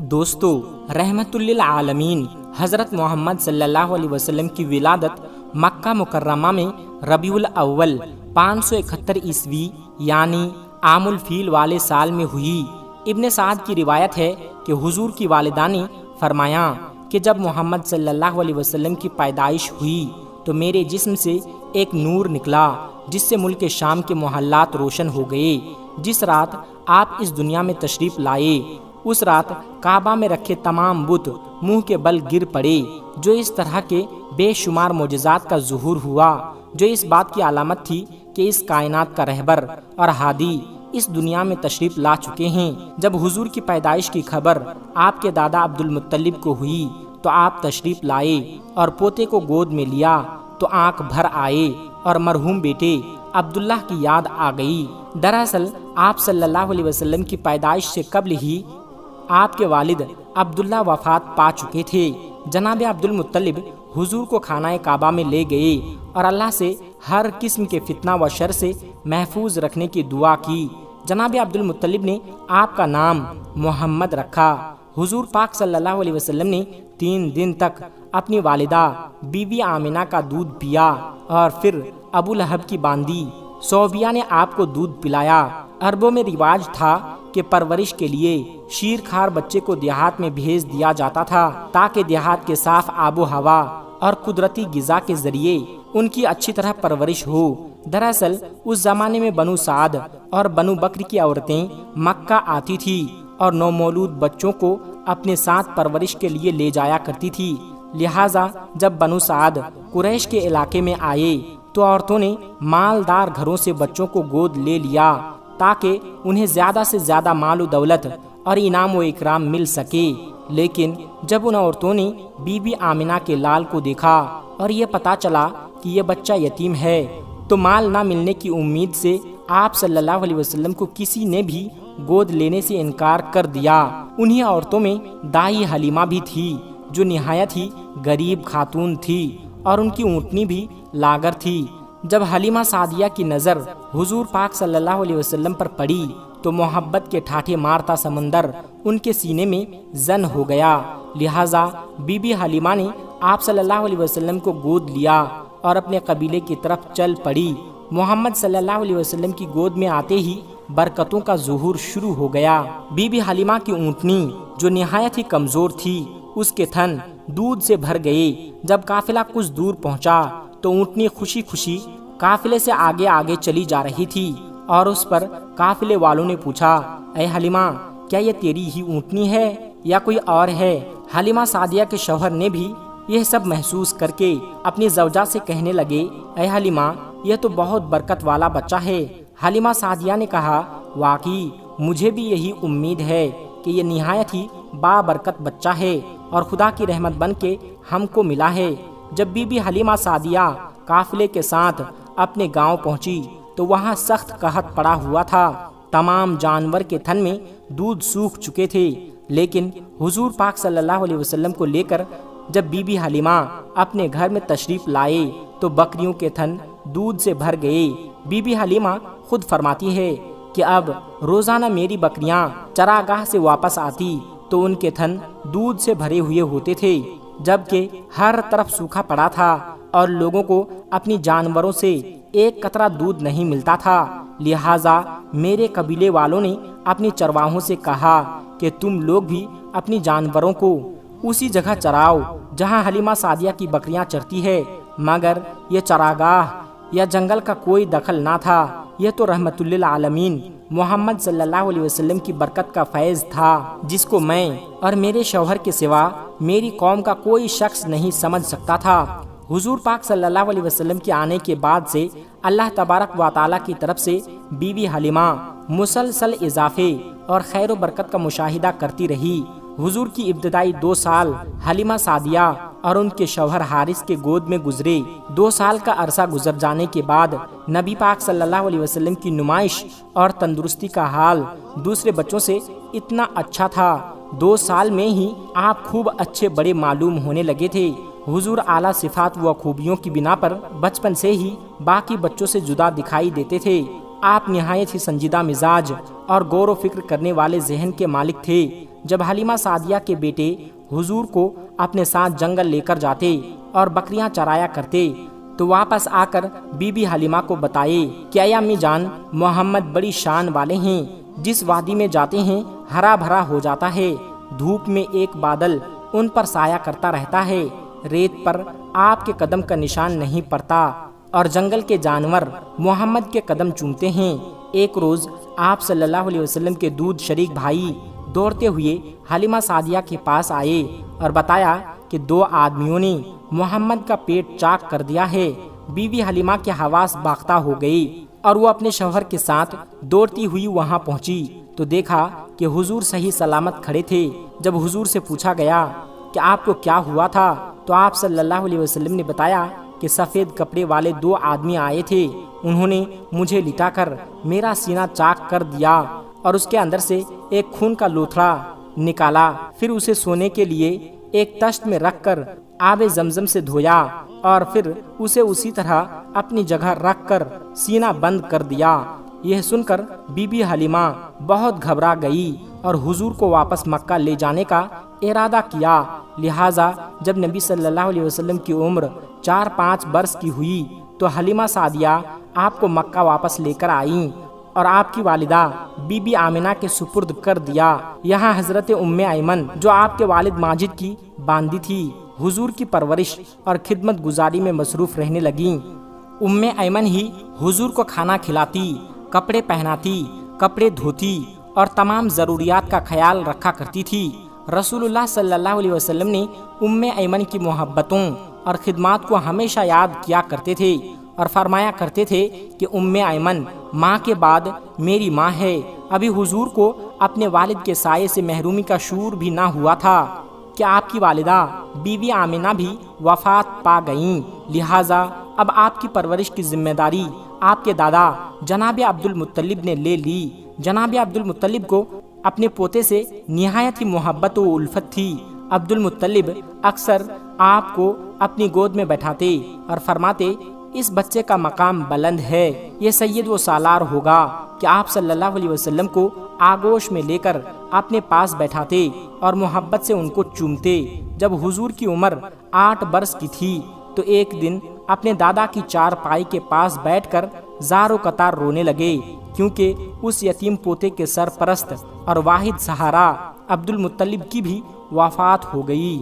دوستو، رحمت للعالمین حضرت محمد صلی اللہ علیہ وسلم کی ولادت مکہ مکرمہ میں ربیع الاول 571 عیسوی یعنی عام الفیل والے سال میں ہوئی۔ ابن سعد کی روایت ہے کہ حضور کی والدہ نے فرمایا کہ جب محمد صلی اللہ علیہ وسلم کی پیدائش ہوئی تو میرے جسم سے ایک نور نکلا جس سے ملک شام کے محلات روشن ہو گئے۔ جس رات آپ اس دنیا میں تشریف لائے اس رات کعبہ میں رکھے تمام بت منہ کے بل گر پڑے، جو اس طرح کے بے شمار معجزات کا ظہور ہوا جو اس بات کی علامت تھی کہ اس کائنات کا رہبر اور ہادی اس دنیا میں تشریف لا چکے ہیں۔ جب حضور کی پیدائش کی خبر آپ کے دادا عبد المطلب کو ہوئی تو آپ تشریف لائے اور پوتے کو گود میں لیا تو آنکھ بھر آئے اور مرحوم بیٹے عبداللہ کی یاد آ گئی۔ دراصل آپ صلی اللہ علیہ وسلم کی پیدائش سے قبل ہی آپ کے والد عبداللہ وفات پا چکے تھے۔ جناب عبد المطلب حضور کو خانہ کعبہ میں لے گئے اور اللہ سے ہر قسم کے فتنہ و شر سے محفوظ رکھنے کی دعا کی۔ جناب عبد المطلب نے آپ کا نام محمد رکھا۔ حضور پاک صلی اللہ علیہ وسلم نے 3 دن تک اپنی والدہ بی بی آمنہ کا دودھ پیا اور پھر ابو لہب کی باندی صوبیہ نے آپ کو دودھ پلایا۔ عربوں میں رواج تھا کہ پرورش کے لیے شیر کھار بچے کو دیہات میں بھیج دیا جاتا تھا تاکہ دیہات کے صاف آب و ہوا اور قدرتی غذا کے ذریعے ان کی اچھی طرح پرورش ہو۔ دراصل اس زمانے میں بنو سعد اور بنو بکر کی عورتیں مکہ آتی تھی اور نومولود بچوں کو اپنے ساتھ پرورش کے لیے لے جایا کرتی تھی۔ لہٰذا جب بنو سعد قریش کے علاقے میں آئے تو عورتوں نے مالدار گھروں سے بچوں کو گود لے لیا تاکہ انہیں زیادہ سے زیادہ مال و دولت اور انعام و اکرام مل سکے۔ لیکن جب ان عورتوں نے بی بی آمنہ کے لال کو دیکھا اور یہ پتہ چلا کہ یہ بچہ یتیم ہے تو مال نہ ملنے کی امید سے آپ صلی اللہ علیہ وسلم کو کسی نے بھی گود لینے سے انکار کر دیا۔ انہی عورتوں میں دائی حلیمہ بھی تھی جو نہایت ہی غریب خاتون تھی اور ان کی اونٹنی بھی لاغر تھی۔ جب حلیمہ سعدیہ کی نظر حضور پاک صلی اللہ علیہ وسلم پر پڑی تو محبت کے ٹھاٹھے مارتا سمندر ان کے سینے میں زن ہو گیا۔ لہٰذا بی بی حلیمہ نے آپ صلی اللہ علیہ وسلم کو گود لیا اور اپنے قبیلے کی طرف چل پڑی۔ محمد صلی اللہ علیہ وسلم کی گود میں آتے ہی برکتوں کا ظہور شروع ہو گیا۔ بی بی حلیمہ کی اونٹنی جو نہایت ہی کمزور تھی اس کے تھن دودھ سے بھر گئے۔ جب قافلہ کچھ دور پہنچا تو اونٹنی خوشی خوشی قافلے سے آگے آگے چلی جا رہی تھی اور اس پر قافلے والوں نے پوچھا، اے حلیمہ، کیا یہ تیری ہی اونٹنی ہے یا کوئی اور ہے؟ حلیمہ سعدیہ کے شوہر نے بھی یہ سب محسوس کر کے اپنی زوجہ سے کہنے لگے، اے حلیمہ، یہ تو بہت برکت والا بچہ ہے۔ حلیمہ سعدیہ نے کہا، واقعی مجھے بھی یہی امید ہے کہ یہ نہایت ہی بابرکت بچہ ہے اور خدا کی رحمت بن کے ہم کو ملا ہے۔ جب بی بی حلیمہ سعدیہ قافلے کے ساتھ اپنے گاؤں پہنچی تو وہاں سخت قحط پڑا ہوا تھا۔ تمام جانور کے تھن میں دودھ سوکھ چکے تھے، لیکن حضور پاک صلی اللہ علیہ وسلم کو لے کر جب بی بی حلیمہ اپنے گھر میں تشریف لائے تو بکریوں کے تھن دودھ سے بھر گئے۔ بی بی حلیمہ خود فرماتی ہے کہ اب روزانہ میری بکریاں چراگاہ سے واپس آتی تو ان کے تھن دودھ سے بھرے ہوئے ہوتے تھے، جبکہ ہر طرف سوکھا پڑا تھا اور لوگوں کو اپنی جانوروں سے ایک قطرہ دودھ نہیں ملتا تھا۔ لہٰذا میرے قبیلے والوں نے اپنی چرواہوں سے کہا کہ تم لوگ بھی اپنی جانوروں کو اسی جگہ چراؤ جہاں حلیمہ سعدیہ کی بکریاں چرتی ہے، مگر یہ چراگاہ یا جنگل کا کوئی دخل نہ تھا۔ یہ تو رحمت للعالمین محمد صلی اللہ علیہ وسلم کی برکت کا فیض تھا جس کو میں اور میرے شوہر کے سوا میری قوم کا کوئی شخص نہیں سمجھ سکتا تھا۔ حضور پاک صلی اللہ علیہ وسلم کے آنے کے بعد سے اللہ تبارک و تعالیٰ کی طرف سے بی بی حلیمہ مسلسل اضافے اور خیر و برکت کا مشاہدہ کرتی رہی۔ حضور کی ابتدائی 2 سال حلیمہ سعدیہ اور ان کے شوہر حارث کے گود میں گزرے۔ 2 سال کا عرصہ گزر جانے کے بعد نبی پاک صلی اللہ علیہ وسلم کی نمائش اور تندرستی کا حال دوسرے بچوں سے اتنا اچھا تھا۔ 2 سال میں ہی آپ خوب اچھے بڑے معلوم ہونے لگے تھے۔ حضور اعلیٰ صفات و خوبیوں کی بنا پر بچپن سے ہی باقی بچوں سے جدا دکھائی دیتے تھے۔ آپ نہایت ہی سنجیدہ مزاج اور غور و فکر کرنے والے ذہن کے مالک تھے۔ جب حلیمہ سعدیہ کے بیٹے حضور کو اپنے ساتھ جنگل لے کر جاتے اور بکریاں چرایا کرتے تو واپس آ کر بی بی حلیمہ کو بتائے کہ اے امی جان، محمد بڑی شان والے ہیں، جس وادی میں جاتے ہیں ہرا بھرا ہو جاتا ہے، دھوپ میں ایک بادل ان پر سایہ کرتا رہتا ہے، ریت پر آپ کے قدم کا نشان نہیں پڑتا، اور جنگل کے جانور محمد کے قدم چومتے ہیں۔ ایک روز آپ صلی اللہ علیہ وسلم کے دودھ شریک بھائی دوڑتے ہوئے حلیمہ سعدیہ کے پاس آئے اور بتایا کہ 2 آدمیوں نے محمد کا پیٹ چاک کر دیا ہے۔ بی بی حلیمہ کے حواس باختہ ہو گئی اور وہ اپنے شوہر کے ساتھ دوڑتی ہوئی وہاں پہنچی تو دیکھا کہ حضور صحیح سلامت کھڑے تھے۔ جب حضور سے پوچھا گیا کہ آپ کو کیا ہوا تھا تو آپ صلی اللہ علیہ وسلم نے بتایا کہ سفید کپڑے والے 2 آدمی آئے تھے، انہوں نے مجھے لٹا کر میرا سینہ چاک کر دیا اور اس کے اندر سے ایک خون کا لوتھڑا نکالا، پھر اسے سونے کے لیے ایک تشت میں رکھ کر آب زمزم سے دھویا اور پھر اسے اسی طرح اپنی جگہ رکھ کر سینہ بند کر دیا۔ یہ سن کر بی بی حلیمہ بہت گھبرا گئی اور حضور کو واپس مکہ لے جانے کا ارادہ کیا۔ لہٰذا جب نبی صلی اللہ علیہ وسلم کی عمر 4-5 برس کی ہوئی تو حلیمہ سعدیہ آپ کو مکہ واپس لے کر آئیں اور آپ کی والدہ بی بی آمنہ کے سپرد کر دیا۔ یہاں حضرت ام ایمن جو آپ کے والد ماجد کی باندی تھی، حضور کی پرورش اور خدمت گزاری میں مصروف رہنے لگیں۔ ام ایمن ہی حضور کو کھانا کھلاتی، کپڑے پہناتی، کپڑے دھوتی اور تمام ضروریات کا خیال رکھا کرتی تھی۔ رسول اللہ صلی اللہ علیہ وسلم نے ام ایمن کی محبتوں اور خدمات کو ہمیشہ یاد کیا کرتے تھے اور فرمایا کرتے تھے کہ ام ایمن ماں کے بعد میری ماں ہے۔ ابھی حضور کو اپنے والد کے سائے سے محرومی کا شعور بھی نہ ہوا تھا کہ آپ کی والدہ بی بی آمنہ بھی وفات پا گئیں، لہٰذا اب آپ کی پرورش کی ذمہ داری آپ کے دادا جناب عبد المطلب نے لے لی۔ جناب عبد المطلب کو اپنے پوتے سے نہایت ہی محبت و الفت تھی۔ عبد المطلب اکثر آپ کو اپنی گود میں بیٹھاتے اور فرماتے اس بچے کا مقام بلند ہے، یہ سید و سالار ہوگا، کہ آپ صلی اللہ علیہ وسلم کو آغوش میں لے کر اپنے پاس بیٹھاتے اور محبت سے ان کو چومتے۔ جب حضور کی عمر 8 برس کی تھی تو ایک دن اپنے دادا کی چارپائی کے پاس بیٹھ کر زار و قطار رونے لگے، کیونکہ اس یتیم پوتے کے سرپرست اور واحد سہارا عبد المطلب کی بھی وفات ہو گئی۔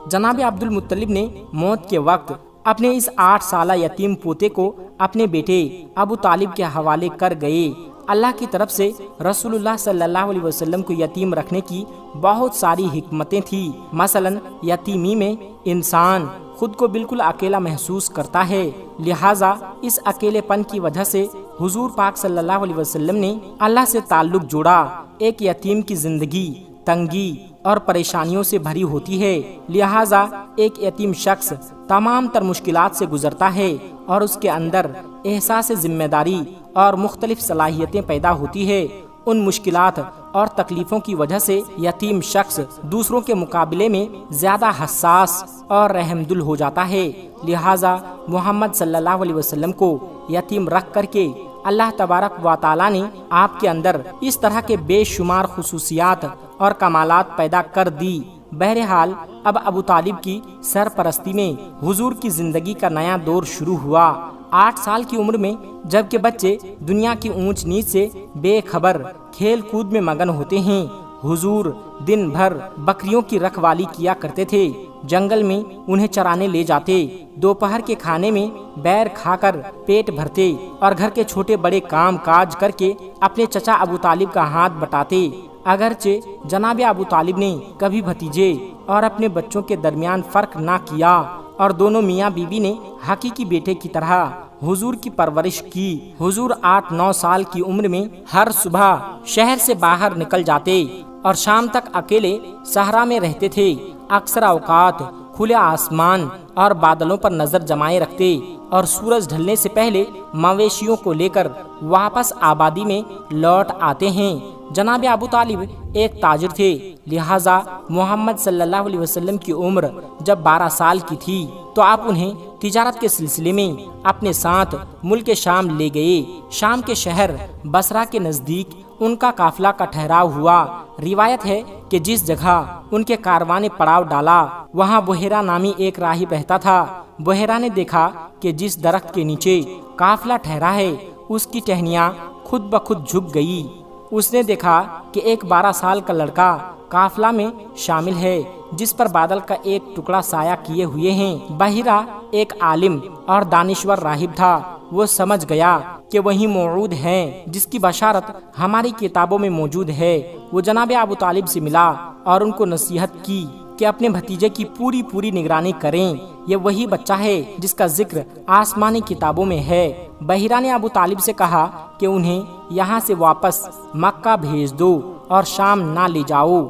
جناب عبد المطلب نے موت کے وقت اپنے اس 8 سالہ یتیم پوتے کو اپنے بیٹے ابو طالب کے حوالے کر گئے۔ اللہ کی طرف سے رسول اللہ صلی اللہ علیہ وسلم کو یتیم رکھنے کی بہت ساری حکمتیں تھیں۔ مثلا یتیمی میں انسان خود کو بالکل اکیلا محسوس کرتا ہے، لہٰذا اس اکیلے پن کی وجہ سے حضور پاک صلی اللہ علیہ وسلم نے اللہ سے تعلق جوڑا۔ ایک یتیم کی زندگی تنگی اور پریشانیوں سے بھری ہوتی ہے، لہٰذا ایک یتیم شخص تمام تر مشکلات سے گزرتا ہے اور اس کے اندر احساس ذمہ داری اور مختلف صلاحیتیں پیدا ہوتی ہے۔ ان مشکلات اور تکلیفوں کی وجہ سے یتیم شخص دوسروں کے مقابلے میں زیادہ حساس اور رحم دل ہو جاتا ہے، لہٰذا محمد صلی اللہ علیہ وسلم کو یتیم رکھ کر کے اللہ تبارک و تعالیٰ نے آپ کے اندر اس طرح کے بے شمار خصوصیات اور کمالات پیدا کر دی۔ بہرحال اب ابو طالب کی سرپرستی میں حضور کی زندگی کا نیا دور شروع ہوا۔ 8 سال کی عمر میں جبکہ بچے دنیا کی اونچ نیچ سے بے خبر کھیل کود میں مگن ہوتے ہیں، حضور دن بھر بکریوں کی رکھوالی کیا کرتے تھے، جنگل میں انہیں چرانے لے جاتے، دوپہر کے کھانے میں بیر کھا کر پیٹ بھرتے اور گھر کے چھوٹے بڑے کام کاج کر کے اپنے چچا ابو طالب کا ہاتھ بٹاتے۔ اگرچہ جناب ابو طالب نے کبھی بھتیجے اور اپنے بچوں کے درمیان فرق نہ کیا اور دونوں میاں بیوی نے حقیقی بیٹے کی طرح حضور کی پرورش کی۔ حضور 8-9 سال کی عمر میں ہر صبح شہر سے باہر نکل جاتے اور شام تک اکیلے صحرا میں رہتے تھے۔ اکثر اوقات کھلے آسمان اور بادلوں پر نظر جمائے رکھتے اور سورج ڈھلنے سے پہلے مویشیوں کو لے کر واپس آبادی میں لوٹ آتے ہیں۔ جناب ابو طالب ایک تاجر تھے، لہٰذا محمد صلی اللہ علیہ وسلم کی عمر جب 12 سال کی تھی تو آپ انہیں تجارت کے سلسلے میں اپنے ساتھ ملک شام لے گئے۔ شام کے شہر بصرہ کے نزدیک ان کا قافلہ کا ٹھہراؤ ہوا۔ روایت ہے کہ جس جگہ ان کے کارواں نے پڑاؤ ڈالا وہاں بحیرہ نامی ایک راہب رہتا تھا۔ بحیرہ نے دیکھا کہ جس درخت کے نیچے قافلہ ٹھہرا ہے اس کی ٹہنیاں خود بخود جھک گئی۔ اس نے دیکھا کہ ایک 12 سال کا لڑکا قافلہ میں شامل ہے جس پر بادل کا ایک ٹکڑا سایہ کیے ہوئے ہیں۔ بحیرہ ایک عالم اور دانشور راہب تھا۔ وہ سمجھ گیا کہ وہی موعود ہیں جس کی بشارت ہماری کتابوں میں موجود ہے۔ وہ جناب ابو طالب سے ملا اور ان کو نصیحت کی کہ اپنے بھتیجے کی پوری نگرانی کریں۔ یہ وہی بچہ ہے جس کا ذکر آسمانی کتابوں میں ہے۔ بحیرہ نے ابو طالب سے کہا کہ انہیں یہاں سے واپس مکہ بھیج دو اور شام نہ لے جاؤ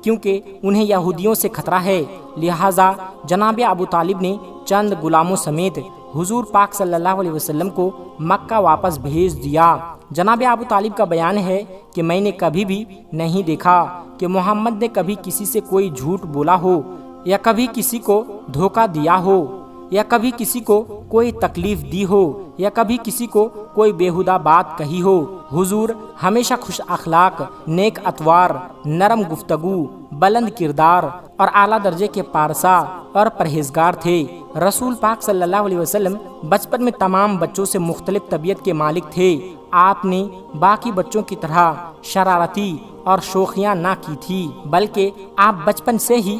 کیونکہ انہیں یہودیوں سے خطرہ ہے۔ لہٰذا جناب ابو طالب نے چند غلاموں سمیت حضور پاک صلی اللہ علیہ وسلم کو مکہ واپس بھیج دیا۔ جناب ابو طالب کا بیان ہے کہ میں نے کبھی بھی نہیں دیکھا کہ محمد نے کبھی کسی سے کوئی جھوٹ بولا ہو یا کبھی کسی کو دھوکہ دیا ہو یا کبھی کسی کو کوئی تکلیف دی ہو یا کبھی کسی کو کوئی بیہودہ بات کہی ہو۔ حضور ہمیشہ خوش اخلاق، نیک اطوار، نرم گفتگو، بلند کردار اور اعلیٰ درجے کے پارسا اور پرہیزگار تھے۔ رسول پاک صلی اللہ علیہ وسلم بچپن میں تمام بچوں سے مختلف طبیعت کے مالک تھے۔ آپ نے باقی بچوں کی طرح شرارتی اور شوخیاں نہ کی تھی بلکہ آپ بچپن سے ہی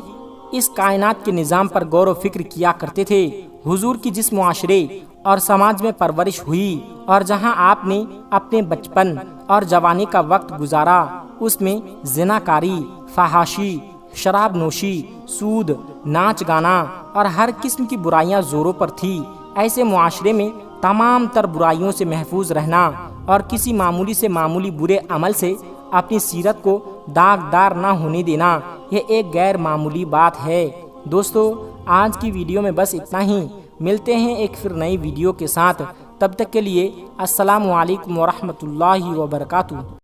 اس کائنات کے نظام پر غور و فکر کیا کرتے تھے۔ حضور کی جس معاشرے اور سماج میں پرورش ہوئی اور جہاں آپ نے اپنے بچپن اور جوانی کا وقت گزارا اس میں زناکاری، فحاشی، شراب نوشی، سود، ناچ گانا اور ہر قسم کی برائیاں زوروں پر تھی۔ ایسے معاشرے میں تمام تر برائیوں سے محفوظ رہنا اور کسی معمولی سے معمولی برے عمل سے اپنی سیرت کو داغدار نہ ہونے دینا یہ ایک غیر معمولی بات ہے۔ دوستو آج کی ویڈیو میں بس اتنا ہی۔ ملتے ہیں ایک پھر نئی ویڈیو کے ساتھ، تب تک کے لیے السلام علیکم ورحمۃ اللہ وبرکاتہ۔